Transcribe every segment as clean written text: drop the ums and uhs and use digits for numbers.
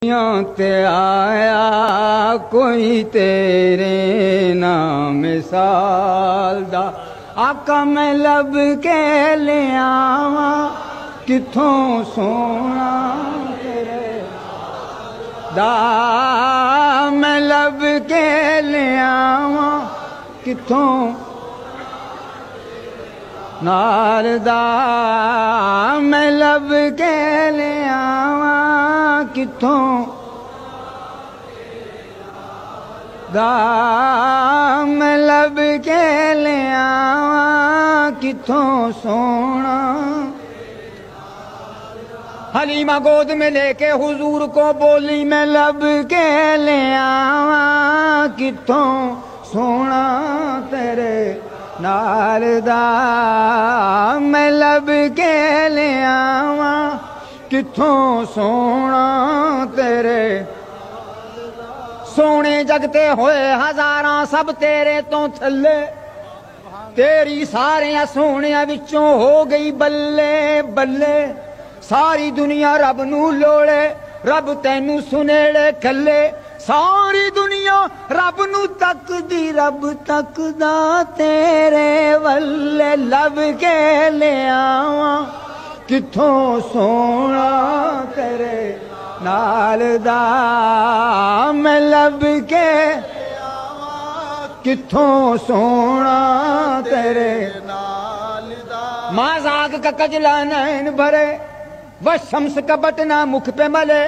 تے آیا کوئی تیرے نام مثال دا آقا میں لب کے لے آواں کتھوں سونا تیرے دا میں لب کے لے آواں کتھوں ناردا میں لب کے لے آواں کتھوں دا میں لب کے لے آواں کتھوں سونا حلیمہ گود میں لے کے حضور کو بولی میں لب کے لے آواں کتھوں سونا تیرے ناردا میں لب کے لے آواں کتھوں سونا تیرے سونے جگتے ہوئے ہزاراں سب تیرے تو تھلے تیری ساریاں سونیاں وچوں ہو گئی بلے بلے ساری دنیا رب نو لوڑے رب تینو سنیڑے کھلے ساری دنیا رب نو تک دی رب تک دا تیرے ولے لب کے لے آواں کتھوں سونا تیرے نال دا میں لب کے کتھوں سونا تیرے نال دا ماں زاگ کا کجلا نین بھرے وشمس کا بٹنا مکھ پہ ملے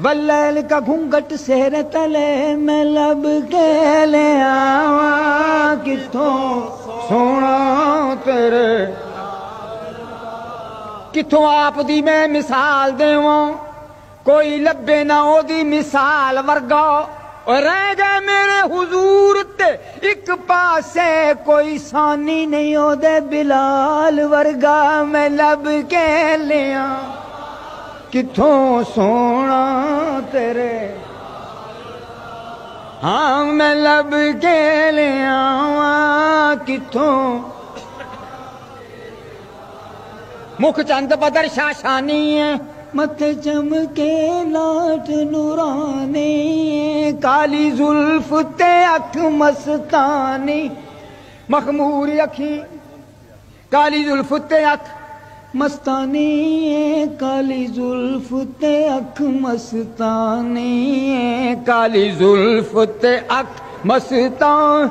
واللیل کا گھنگٹ سیر تلے میں لب کے لے آواں کتھوں سونا تیرے کتھوں آپ دی میں مثال دیواں کوئی لبے نہ او دی مثال ورگا اور رہ گئے میرے حضور تے ایک پاسے کوئی ثانی نہیں او دے بلال ورگا میں لب کے لے آواں کتھوں سونا تیرے ہاں میں لب کے لے آواں کتھوں مکھ چند بدر شاشانی ہے متھے چمکے لاٹ نورانی ہے کالی زلف تے اکھ مستانی مخموری اکھی کالی زلف تے اکھ مستانی کالی زلف تے اکھ مستانی کالی زلف تے اکھ مستان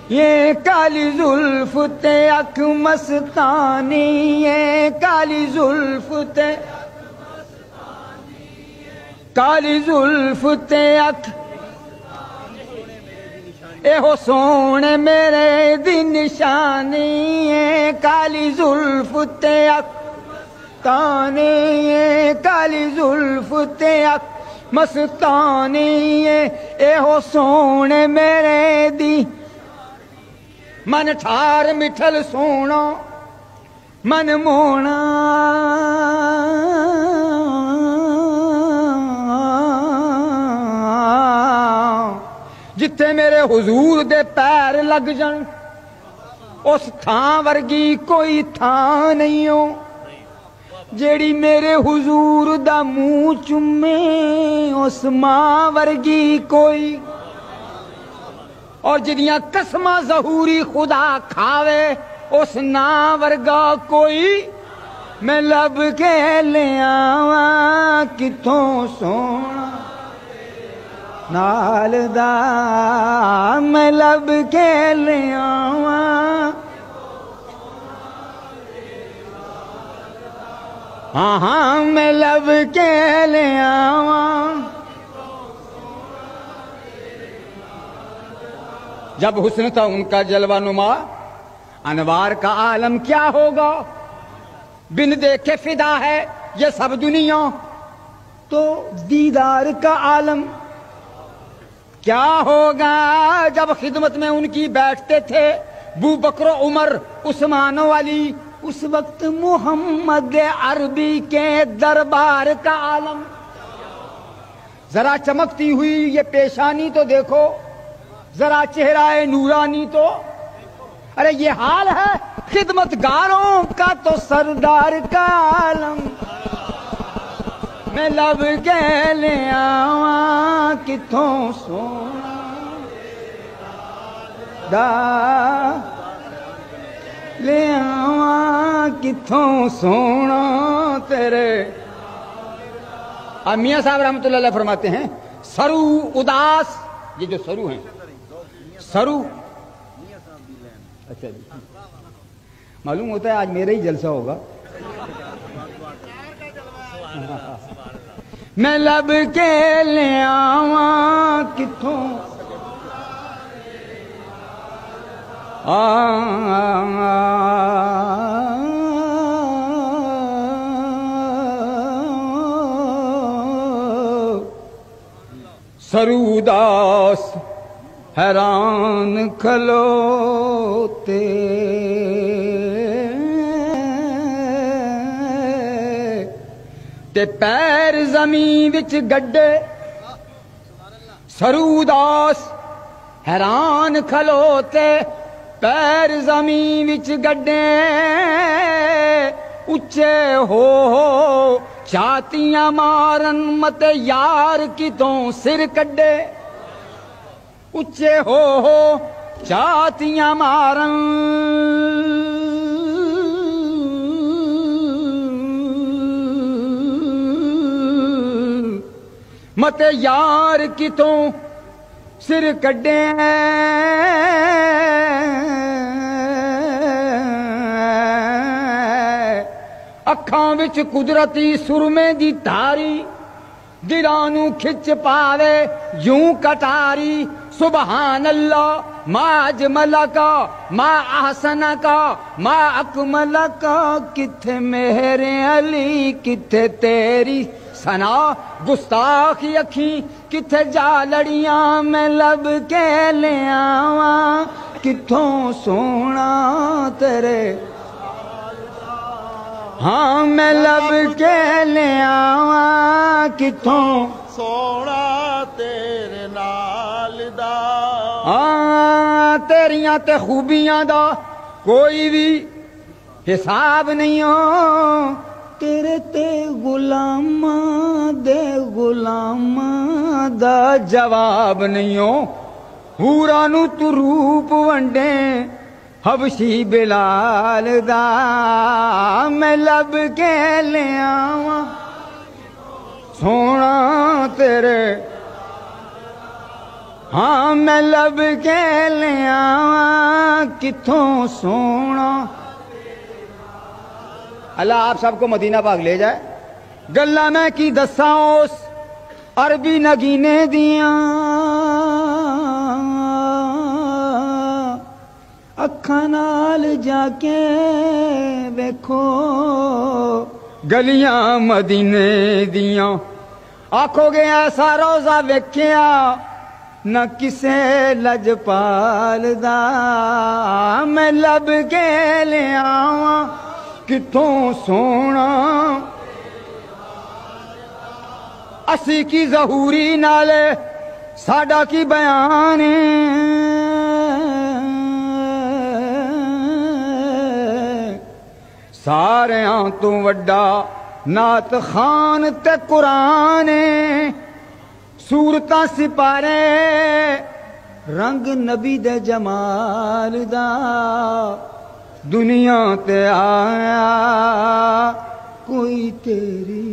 یہ کالی زلف تے اکھ مستانی یہ کالی زلف تے کالی زلف تے اکھ اے ہو سونے میرے دی نشانی کالی زلف تے اکھ تانی کالی زلف تے اکھ مستانی اے ہو سونے میرے دی من ٹھار مٹھل سونا من مونا جتھے میرے حضور دے پیر لگ جن اس تھاں ورگی کوئی تھاں نہیں ہو جیڑی میرے حضور دا منہ چومے اس ماں ورگی کوئی اور جدیاں قسماں ظہوری خدا کھاوے اس نا ورگا کوئی میں لب کے لے آواں کتھوں سونا نال دا میں لب کے لے آواں ہاں ہاں میں لب کے لے آواں جب حسن تھا ان کا جلوہ نما انوار کا عالم کیا ہوگا بن دیکھے فدا ہے یہ سب دنیا تو دیدار کا عالم کیا ہوگا جب خدمت میں ان کی بیٹھتے تھے ابو بکر و عمر عثمان و علی اس وقت محمد عربی کے دربار کا عالم ذرا چمکتی ہوئی یہ پیشانی تو دیکھو ذرا چہرہ نورانی تو ارے یہ حال ہے خدمتگاروں کا تو سردار کا عالم میں لب کے لے آؤں کتھوں سونا دا لے آواں کتھوں سونا تیرے۔ اب میاں صاحب رحمۃ اللہ علیہ فرماتے ہیں سرو اداس، یہ جو سرو ہیں سرو، اچھا جی معلوم ہوتا ہے آج میرا ہی جلسہ ہوگا۔ میں لب کے لے آواں کتھوں سرو اداس حیران کھلوتے تے پیر زمین وچ گڈے، سرو اداس حیران کھلوتے پیر زمین وچ گڈے، اچے ہو چھاتیاں مارن مت یار کتوں سر کڈے، اچے ہو چھاتیاں مارن مت یار کتوں سر کڈے، اکھاں وچ قدرتی سرمے دی تاری، دلاں نوں کھچ پاوے یوں کٹاری، سبحان اللہ ما اجمل کا ما احسن کا ما اکمل کا، کتھے مہر علی کتھے تیری ثنا، گستاخی اکھیں کتھے جا لڑیاں، میں لب کے لے آواں کتھوں سونا تیرے، ہاں میں لب کے لے آواں کتھوں سونا تیرے نال دا، ہاں تیریاں تے خوبیاں دا کوئی بھی حساب نہیں ہو، تیرے تے غلاماں دے غلاماں دا جواب نہیں ہو، حوراں نوں تو روپ ونڈے حبشی بلال دا، میں لب کے لے آواں سونا تیرے، ہاں میں لب کے لے آواں کتھوں سونا۔ اللہ آپ سب کو مدینہ پاک لے جائے۔ گلا میں کی دساں اس عربی نگینے دیاں، اکھاں نال جا کے ویکھو گلیاں مدینے دیاں، آکھو گے ایسا روزہ ویکھیا نہ کسے لجپال دا، میں لب کے لے آواں کتھوں سونا، اسی کی ظہوری نالے ساڈا کی بیان، ساریاں تو وڈا نعت خان تے قرآن، صورتاں سپارے رنگ نبی دے جمال دا، دنیا تے آیا کوئی تیری